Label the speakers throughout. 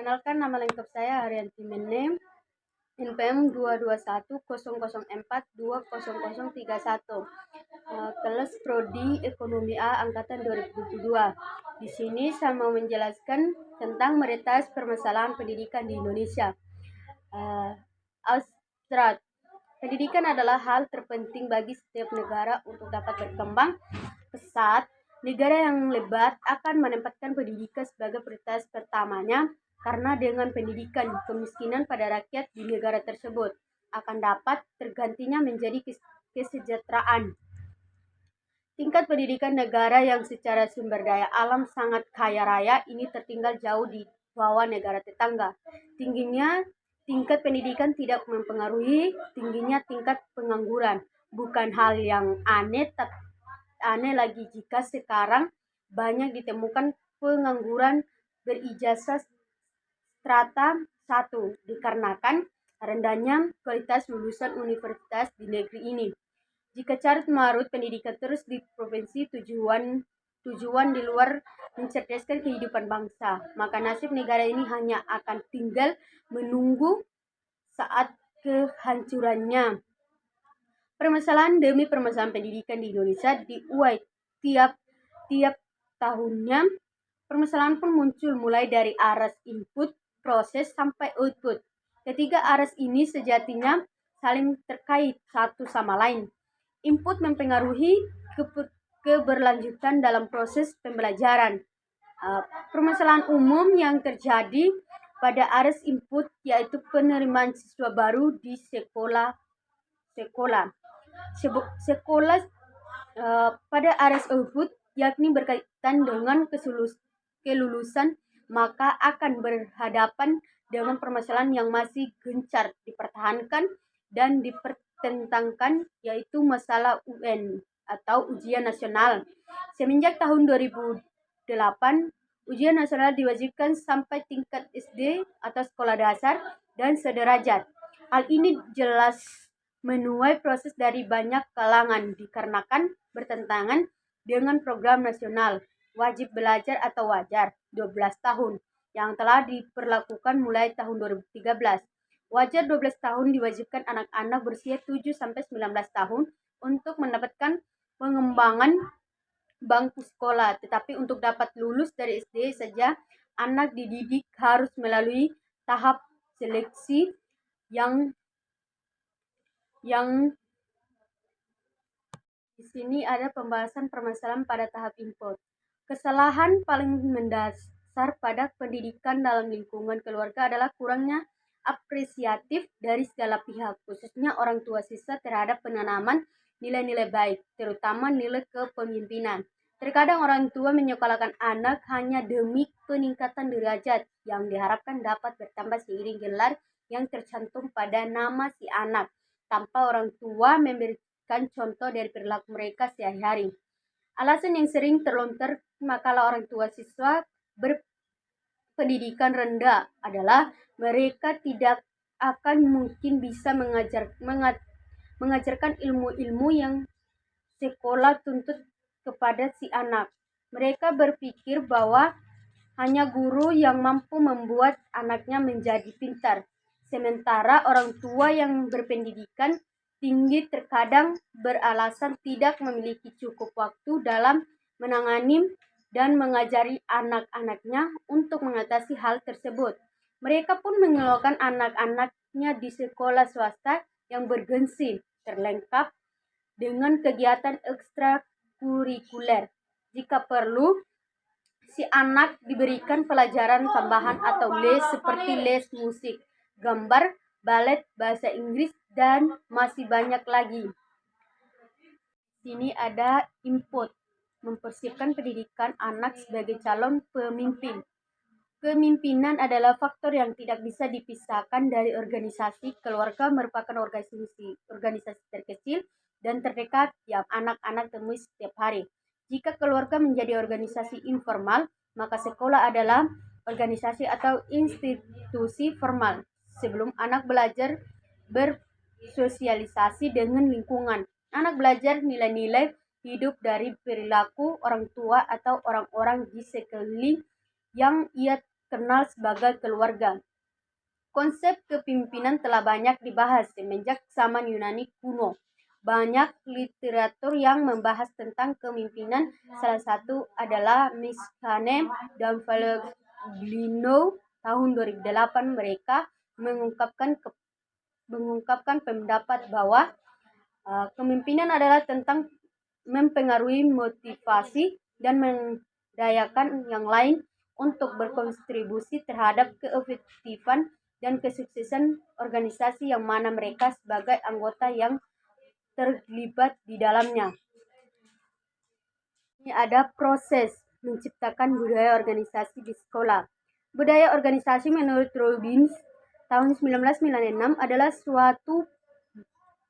Speaker 1: Perkenalkan, nama lengkap saya Haryanti Menem, NPM 22104200031, kelas Prodi Ekonomi A angkatan 2022. Di sini saya mau menjelaskan tentang meretas permasalahan pendidikan di Indonesia. Abstrak. Pendidikan adalah hal terpenting bagi setiap negara untuk dapat berkembang pesat. Negara yang lebat akan menempatkan pendidikan sebagai prioritas pertamanya, karena dengan pendidikan, kemiskinan pada rakyat di negara tersebut akan dapat tergantinya menjadi kesejahteraan. Tingkat pendidikan negara yang secara sumber daya alam sangat kaya raya ini tertinggal jauh di bawah negara tetangga. Tingkat pendidikan tidak mempengaruhi tingginya tingkat pengangguran. Bukan hal yang aneh lagi jika sekarang banyak ditemukan pengangguran berijazah strata 1 dikarenakan rendahnya kualitas lulusan universitas di negeri ini. Jika carut marut pendidikan terus di provinsi tujuan di luar mencerdaskan kehidupan bangsa, maka nasib negara ini hanya akan tinggal menunggu saat kehancurannya. Permasalahan demi permasalahan pendidikan di Indonesia diuai tiap tahunnya. Permasalahan pun muncul mulai dari aras input, proses, sampai output. Ketiga aras ini sejatinya saling terkait satu sama lain. Input mempengaruhi keberlanjutan dalam proses pembelajaran. Permasalahan umum yang terjadi pada aras input yaitu penerimaan siswa baru di sekolah. Pada aras output yakni berkaitan dengan kelulusan, maka akan berhadapan dengan permasalahan yang masih gencar dipertahankan dan dipertentangkan, yaitu masalah UN atau ujian nasional. Semenjak tahun 2008, ujian nasional diwajibkan sampai tingkat SD atau sekolah dasar dan sederajat. Hal ini jelas menuai proses dari banyak kalangan dikarenakan bertentangan dengan program nasional wajib belajar atau wajar 12 tahun yang telah diperlakukan mulai tahun 2013. Wajar 12 tahun diwajibkan anak-anak berusia 7-19 tahun untuk mendapatkan pengembangan bangku sekolah, tetapi untuk dapat lulus dari SD saja anak dididik harus melalui tahap seleksi yang di sini ada pembahasan permasalahan pada tahap input. Kesalahan paling mendasar pada pendidikan dalam lingkungan keluarga adalah kurangnya apresiatif dari segala pihak, khususnya orang tua siswa terhadap penanaman nilai-nilai baik, terutama nilai kepemimpinan. Terkadang orang tua menyekolahkan anak hanya demi peningkatan derajat yang diharapkan dapat bertambah seiring gelar yang tercantum pada nama si anak, tanpa orang tua memberikan contoh dari perilaku mereka sehari-hari. Alasan yang sering terlontar makalah orang tua siswa berpendidikan rendah adalah mereka tidak akan mungkin bisa mengajarkan ilmu-ilmu yang sekolah tuntut kepada si anak. Mereka berpikir bahwa hanya guru yang mampu membuat anaknya menjadi pintar. Sementara orang tua yang berpendidikan tinggi terkadang beralasan tidak memiliki cukup waktu dalam menangani dan mengajari anak-anaknya untuk mengatasi hal tersebut. Mereka pun mengeluarkan anak-anaknya di sekolah swasta yang bergengsi, terlengkap dengan kegiatan ekstrakurikuler. Jika perlu, si anak diberikan pelajaran tambahan atau les seperti les musik, gambar, balet, bahasa Inggris, dan masih banyak lagi. Sini ada input, mempersiapkan pendidikan anak sebagai calon pemimpin. Kepemimpinan adalah faktor yang tidak bisa dipisahkan dari organisasi. Keluarga merupakan organisasi terkecil dan terdekat yang anak-anak temui setiap hari. Jika keluarga menjadi organisasi informal, maka sekolah adalah organisasi atau institusi formal. Sebelum anak belajar bersosialisasi dengan lingkungan, anak belajar nilai-nilai hidup dari perilaku orang tua atau orang-orang di sekeliling yang ia dikenal sebagai keluarga. Konsep kepemimpinan telah banyak dibahas semenjak zaman Yunani kuno. Banyak literatur yang membahas tentang kepemimpinan. Salah satu adalah Miskane dan Pellegrino tahun 2008. Mereka mengungkapkan pendapat bahwa kepemimpinan adalah tentang mempengaruhi motivasi dan mendayakan yang lain untuk berkontribusi terhadap keefektifan dan kesuksesan organisasi yang mana mereka sebagai anggota yang terlibat di dalamnya. Ini ada proses menciptakan budaya organisasi di sekolah. Budaya organisasi menurut Robbins tahun 1996 adalah suatu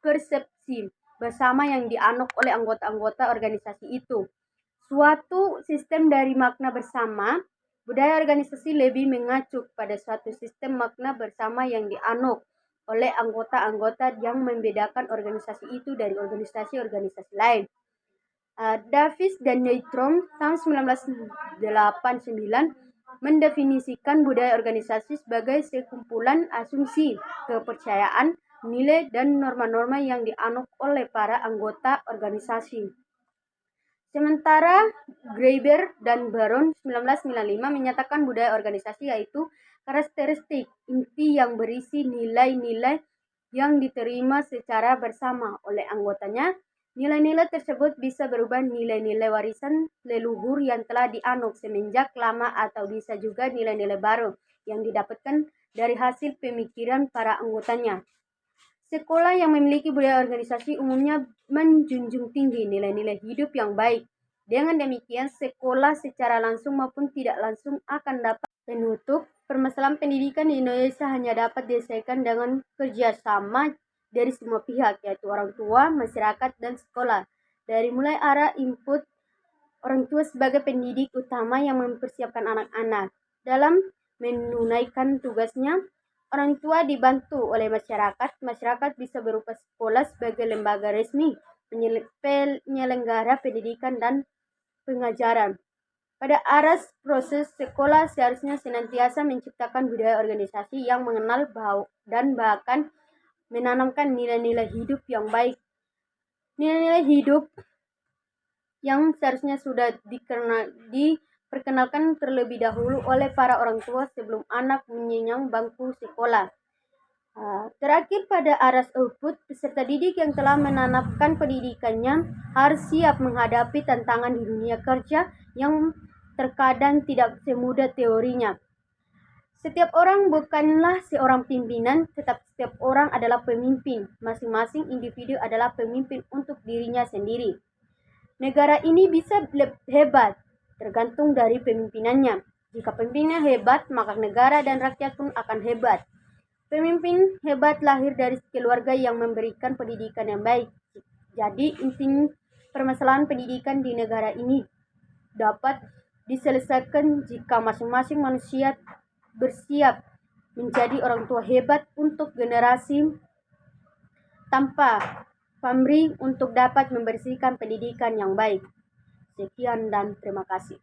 Speaker 1: persepsi bersama yang dianut oleh anggota-anggota organisasi itu. Suatu sistem dari makna bersama. Budaya organisasi lebih mengacu pada suatu sistem makna bersama yang dianut oleh anggota-anggota yang membedakan organisasi itu dari organisasi-organisasi lain. Davis dan Neutron tahun 1989 mendefinisikan budaya organisasi sebagai sekumpulan asumsi, kepercayaan, nilai, dan norma-norma yang dianut oleh para anggota organisasi. Sementara Graeber dan Baron 1995 menyatakan budaya organisasi yaitu karakteristik inti yang berisi nilai-nilai yang diterima secara bersama oleh anggotanya. Nilai-nilai tersebut bisa berubah nilai-nilai warisan leluhur yang telah dianut semenjak lama atau bisa juga nilai-nilai baru yang didapatkan dari hasil pemikiran para anggotanya. Sekolah yang memiliki budaya organisasi umumnya menjunjung tinggi nilai-nilai hidup yang baik. Dengan demikian, sekolah secara langsung maupun tidak langsung akan dapat menutup permasalahan pendidikan di Indonesia hanya dapat diselesaikan dengan kerjasama dari semua pihak, yaitu orang tua, masyarakat, dan sekolah. Dari mulai arah input orang tua sebagai pendidik utama yang mempersiapkan anak-anak dalam menunaikan tugasnya. Orang tua dibantu oleh masyarakat. Masyarakat bisa berupa sekolah sebagai lembaga resmi, penyelenggara pendidikan dan pengajaran. Pada aras proses sekolah seharusnya senantiasa menciptakan budaya organisasi yang mengenal dan bahkan menanamkan nilai-nilai hidup yang baik. Nilai-nilai hidup yang seharusnya sudah diperkenalkan terlebih dahulu oleh para orang tua sebelum anak mengenyam bangku sekolah. Terakhir, pada aras output, peserta didik yang telah menanamkan pendidikannya harus siap menghadapi tantangan di dunia kerja yang terkadang tidak semudah teorinya. Setiap orang bukanlah seorang pimpinan, tetapi setiap orang adalah pemimpin. Masing-masing individu adalah pemimpin untuk dirinya sendiri. Negara ini bisa hebat, tergantung dari pemimpinannya. Jika pemimpinnya hebat, maka negara dan rakyat pun akan hebat. Pemimpin hebat lahir dari keluarga yang memberikan pendidikan yang baik. Jadi, inti permasalahan pendidikan di negara ini dapat diselesaikan jika masing-masing manusia bersiap menjadi orang tua hebat untuk generasi tanpa pamrih untuk dapat membersihkan pendidikan yang baik. Sekian dan terima kasih.